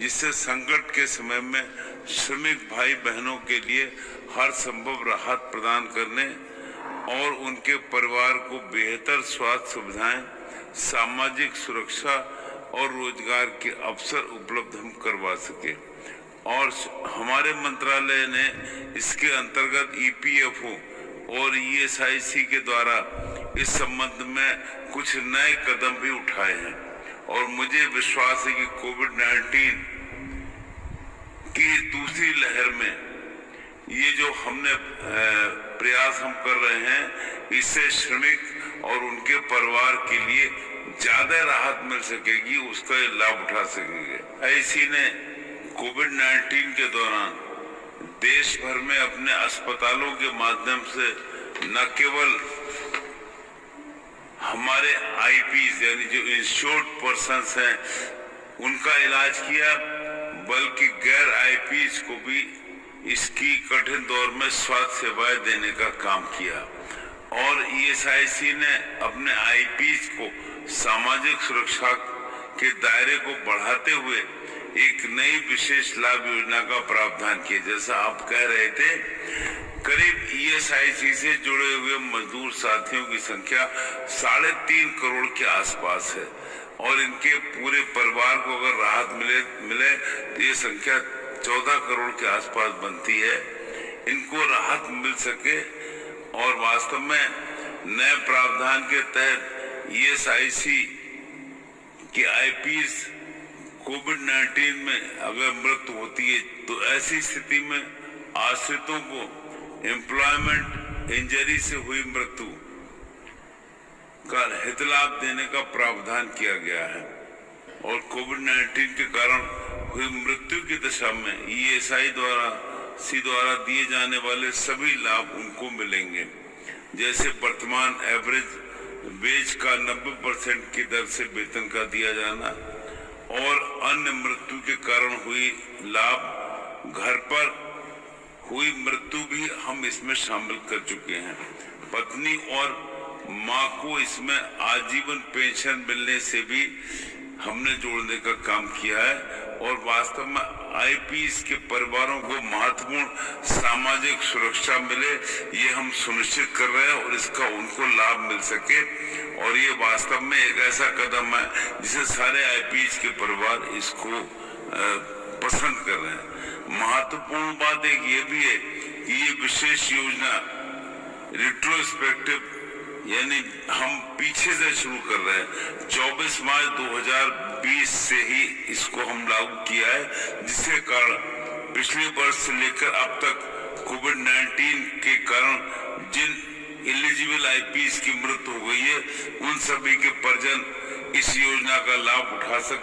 जिससे संकट के समय में श्रमिक भाई बहनों के लिए हर संभव राहत प्रदान करने और उनके परिवार को बेहतर स्वास्थ्य सुविधाएं, सामाजिक सुरक्षा और रोजगार के अवसर उपलब्ध हम करवा सके। और हमारे मंत्रालय ने इसके अंतर्गत EPFO और ESIC के द्वारा इस संबंध में कुछ नए कदम भी उठाए हैं और मुझे विश्वास है कि कोविड-19 की दूसरी लहर में ये जो हमने प्रयास हम कर रहे हैं, इससे श्रमिक और उनके परिवार के लिए ज्यादा राहत मिल सकेगी, उसका लाभ उठा सकेंगे। IC ने कोविड-19 के दौरान देश भर में अपने अस्पतालों के माध्यम से न केवल हमारे IPs यानी जो इंश्योर्ड पर्सन्स हैं उनका इलाज किया, बल्कि गैर IPs को भी इसकी कठिन दौर में स्वास्थ्य सेवाएं देने का काम किया। और ESIC ने अपने IPs को सामाजिक सुरक्षा के दायरे को बढ़ाते हुए एक नई विशेष लाभ योजना का प्रावधान किया। जैसा आप कह रहे थे, करीब ESIC से जुड़े हुए मजदूर साथियों की संख्या 3.5 करोड़ के आसपास है और इनके पूरे परिवार को अगर राहत मिले तो ये संख्या 14 करोड़ के आसपास बनती है। इनको राहत मिल सके और वास्तव में नए प्रावधान के तहत ESIC के IPs कोविड-19 में अगर मृत्यु होती है तो ऐसी स्थिति में आश्रितों को एम्प्लॉयमेंट इंजरी से हुई मृत्यु का हित लाभ देने का प्रावधान किया गया है और कोविड-19 के कारण हुई मृत्यु की दशा में ESIC द्वारा दिए जाने वाले सभी लाभ उनको मिलेंगे। जैसे वर्तमान एवरेज वेज का 90% की दर से वेतन का दिया जाना और अन्य मृत्यु के कारण हुई लाभ, घर पर हुई मृत्यु भी हम इसमें शामिल कर चुके हैं। पत्नी और मां को इसमें आजीवन पेंशन मिलने से भी हमने जोड़ने का काम किया है और वास्तव में IPs के परिवारों को महत्वपूर्ण सामाजिक सुरक्षा मिले, ये हम सुनिश्चित कर रहे हैं और इसका उनको लाभ मिल सके। और ये वास्तव में एक ऐसा कदम है जिसे सारे IPs के परिवार इसको पसंद कर रहे हैं। महत्वपूर्ण बात एक ये भी है कि ये विशेष योजना रिट्रोस्पेक्टिव यानी हम पीछे से शुरू कर रहे हैं। 24 मार्च 2020 से ही इसको हम लागू किया है, जिसके कारण पिछले वर्ष से लेकर अब तक कोविड-19 के कारण जिन एलिजिबल IPs की मृत्यु हो गई है, उन सभी के परिजन इस योजना का लाभ उठा सके।